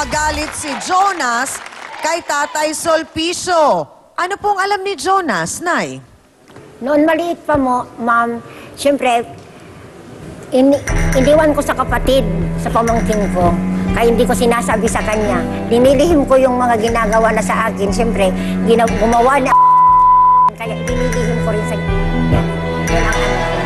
magalit si Jonas kay Tatay Sulpicio. Ano pong alam ni Jonas, Nay? Noon maliit pa mo, ma'am, siyempre, iniwan ko sa kapatid, sa pamangkin ko. Kaya hindi ko sinasabi sa kanya. Dinilihim ko yung mga ginagawa na sa akin. Siyempre, gumawa niya kaya dinilihim ko rin sa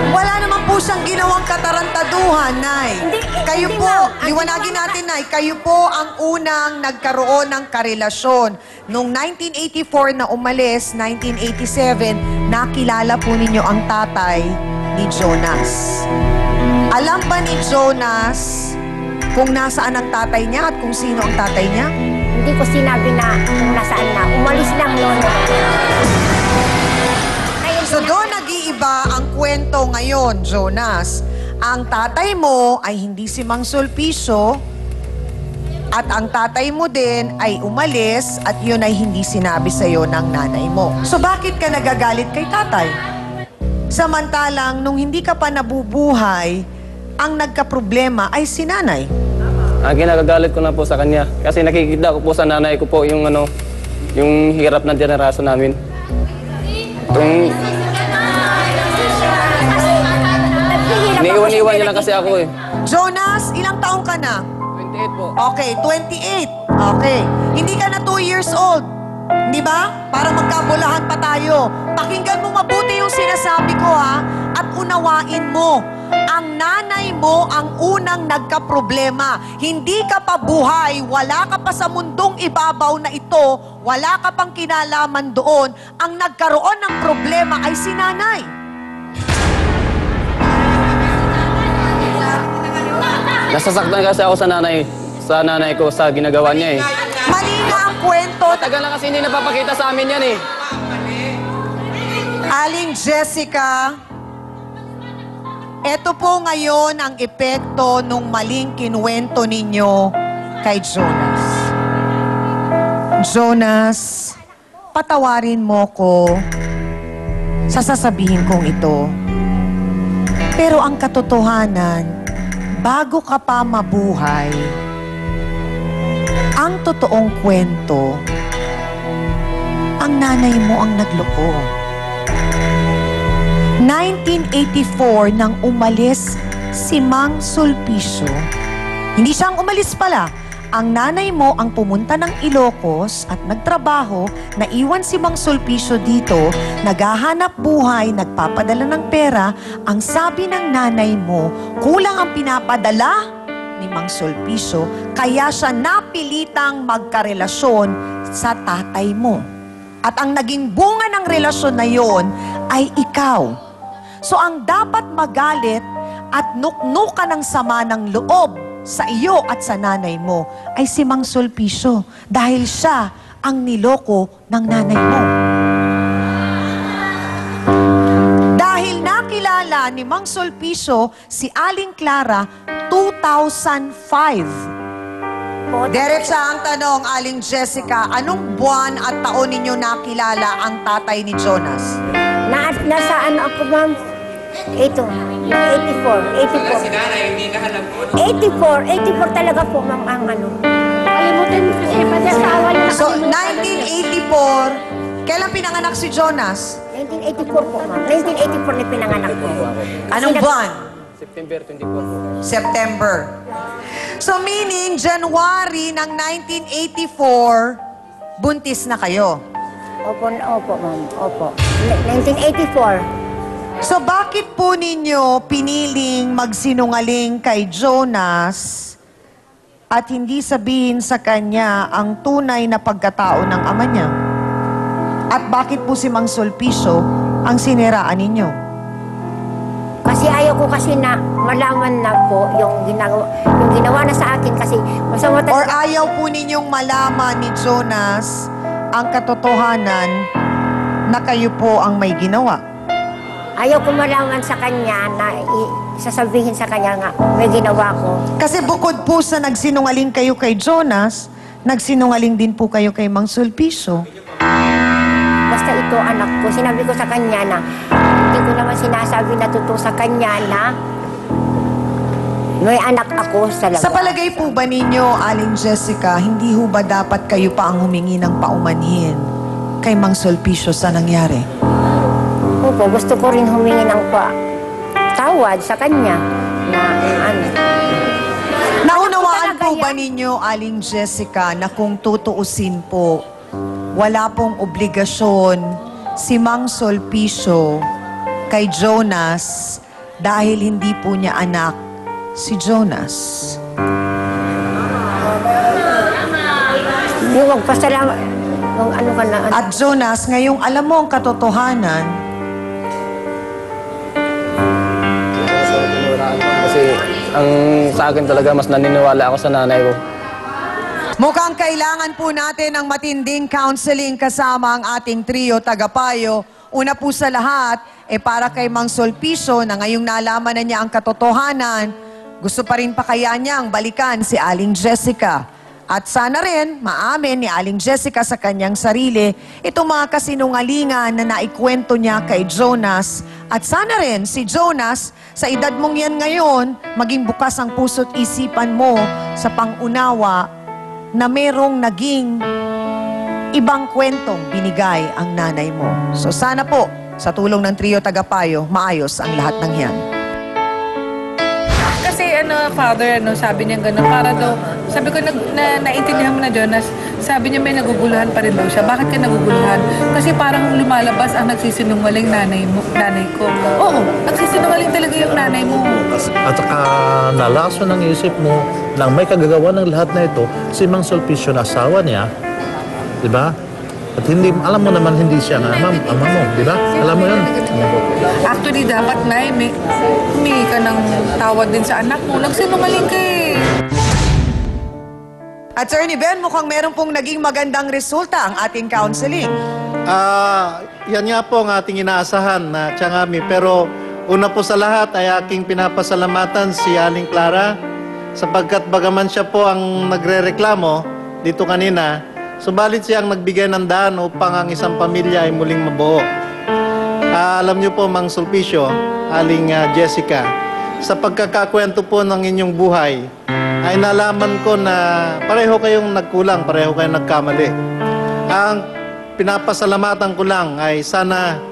Wala naman po siyang ginawang katarantaduhan, Nay. Kayo hindi po, nga. liwanagin natin, Nay, kayo po ang unang nagkaroon ng karelasyon. Noong 1984 na umalis, 1987, nakilala po ninyo ang tatay ni Jonas. Alam ba ni Jonas kung nasaan ang tatay niya at kung sino ang tatay niya? Hindi ko sinabi na kung nasaan na. Umalis lang noon. So doon nag-iiba ang kwento ngayon, Jonas. Ang tatay mo ay hindi si Mang Sulpicio at ang tatay mo din ay umalis at yun ay hindi sinabi sa'yo ng nanay mo. So bakit ka nagagalit kay tatay? Samantalang nung hindi ka pa nabubuhay, ang nagkaproblema ay si nanay. Ang ginagagalit ko na po sa kanya kasi nakikita ko po sa nanay ko po yung yung hirap ng generasyon namin. Iniiwan-iwan niya lang kasi ako eh. Jonas, ilang taong ka na? 28 po. Okay, 28. Okay. Hindi ka na 2 years old. Di ba? Para magkabulahan pa tayo. Pakinggan mo mabuti yung sinasabi ko, ha? At unawain mo. Ang nanay mo ang unang nagkaproblema. Hindi ka pa buhay, wala ka pa sa mundong ibabaw na ito, wala ka pang kinalaman doon. Ang nagkaroon ng problema ay si nanay. Nasasaktan kasi ako sa nanay ko sa ginagawa niya eh. Mali nga ang kwento. Tagal na kasi hindi napapakita sa amin yan eh. Aling Jessica, eto po ngayon ang epekto nung maling kinuwento ninyo kay Jonas. Jonas, patawarin mo ko sa sasabihin kong ito. Pero ang katotohanan, bago ka pa mabuhay, ang totoong kwento, ang nanay mo ang nagloko. 1984 nang umalis si Mang Sulpicio. Hindi siya ang umalis pala. Ang nanay mo ang pumunta ng Ilocos at nagtrabaho, naiwan si Mang Sulpicio dito, naghahanap buhay, nagpapadala ng pera. Ang sabi ng nanay mo, kulang ang pinapadala ni Mang Sulpicio, kaya siya napilitang magkarelasyon sa tatay mo. At ang naging bunga ng relasyon na yon ay ikaw. So ang dapat magalit at nuknuka ng sama ng loob sa iyo at sa nanay mo ay si Mang Sulpicio dahil siya ang niloko ng nanay mo. Dahil nakilala ni Mang Sulpicio si Aling Clara 2005. Diretsa ang tanong, Aling Jessica, anong buwan at taon ninyo nakilala ang tatay ni Jonas? Nasaan ako, ma'am? Ito, 84. Si nanay, hindi ka alam po. 84 talaga po, ma'am, ang ano. Kalimutan mo kasi pati asawa niya. So, 1984, kailan pinanganak si Jonas? 1984 po, ma'am. 1984 na pinanganak ko. Anong buwan? September 24 po. September. So, meaning, January ng 1984, buntis na kayo. Opo, ma'am. Opo. 1984. So, bakit po ninyo piniling magsinungaling kay Jonas at hindi sabihin sa kanya ang tunay na pagkatao ng ama niya? At bakit po si Mang Sulpicio ang siniraan ninyo? Kasi ayaw ko kasi na malaman na po yung ginawa na sa akin kasi masama Or talaga. ayaw po ninyong malaman ni Jonas ang katotohanan na kayo po ang may ginawa? Ayaw ko malaman sa kanya na sasabihin sa kanya nga may ginawa ko. Kasi bukod po sa nagsinungaling kayo kay Jonas, nagsinungaling din po kayo kay Mang Sulpicio. Basta ito anak ko, sinabi ko sa kanya na hindi ko naman sinasabi na totoo sa kanya na May anak ako sa labas. Sa palagay po ba ninyo, Aling Jessica, hindi ho ba dapat kayo pa ang humingi ng paumanhin kay Mang Sulpicio sa nangyari? Opo, gusto ko rin humingi ng tawad sa kanya na ano. Naunawaan po talaga ba ninyo, Aling Jessica, na kung tutuusin po, wala pong obligasyon si Mang Sulpicio kay Jonas dahil hindi po niya anak si Jonas? Yung magpasalamat, yung ano ka na, At Jonas, ngayong alam mo ang katotohanan, Kasi ang sa akin talaga, mas naniniwala ako sa nanay ko. mukhang kailangan po natin ng matinding counseling kasama ang ating trio tagapayo. Una po sa lahat, para kay Mang Sulpicio na ngayong nalaman na niya ang katotohanan, gusto pa rin pa kaya niyang balikan si Aling Jessica. At sana rin maamin ni Aling Jessica sa kanyang sarili itong mga kasinungalingan na naikwento niya kay Jonas. At sana rin si Jonas, sa edad mong yan ngayon, maging bukas ang puso't isipan mo sa pangunawa na merong naging ibang kwentong binigay ang nanay mo. So sana po, sa tulong ng trio tagapayo, maayos ang lahat ng yan. Kasi father, sabi niya gano'n, para daw, sabi ko, naintindihan mo na, Jonas, sabi niya may naguguluhan pa rin daw siya. Bakit ka naguguluhan? Kasi parang lumalabas ang nagsisinungaling nanay ko. Oo, nagsisinungaling talaga yung nanay mo. At saka nalaso ng isip mo nang may kagagawa ng lahat na ito, si Mang Sulpicio na asawa niya, di ba? At hindi, alam mo naman hindi siya ang ama mo, di ba? Alam mo yun? Actually, dapat humingi ka ng tawad din sa anak mo. Nagsinungaling ka eh. Attorney Ben, mukhang meron pong naging magandang resulta ang ating counseling. Yan nga po ang ating inaasahan na tiyangami. Pero una po sa lahat ay aking pinapasalamatan si Aling Clara sapagkat bagaman siya po ang nagrereklamo dito kanina, subalit siya ang nagbigay ng daan upang ang isang pamilya ay muling mabuo. Alam niyo po, Mang Sulpicio, Aling Jessica, sa pagkakakwento po ng inyong buhay, ay nalaman ko na pareho kayong nagkulang, pareho kayong nagkamali. Ang pinapasalamatan ko lang ay sana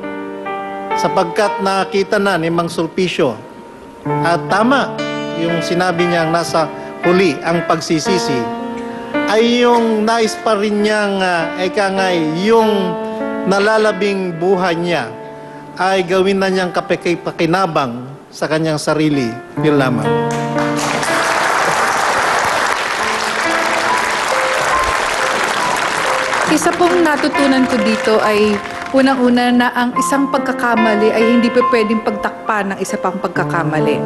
sapagkat nakita na ni Mang Sulpicio at tama yung sinabi niyang nasa huli ang pagsisisi, ay yung nais pa rin niyang yung nalalabing buhay niya ay gawin na niyang pakinabang sa kanyang sarili. Yun lamang. Isa pong natutunan ko dito ay unang-una na ang isang pagkakamali ay hindi pa pwedeng pagtakpan ng isa pang pagkakamali.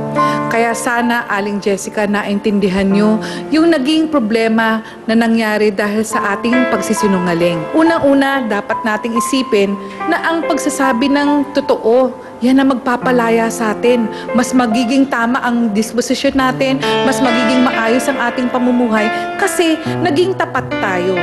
Kaya sana, Aling Jessica, naintindihan nyo yung naging problema na nangyari dahil sa ating pagsisinungaling. Unang-una, dapat nating isipin na ang pagsasabi ng totoo, yan ang magpapalaya sa atin. Mas magiging tama ang disposisyon natin, mas magiging maayos ang ating pamumuhay kasi naging tapat tayo.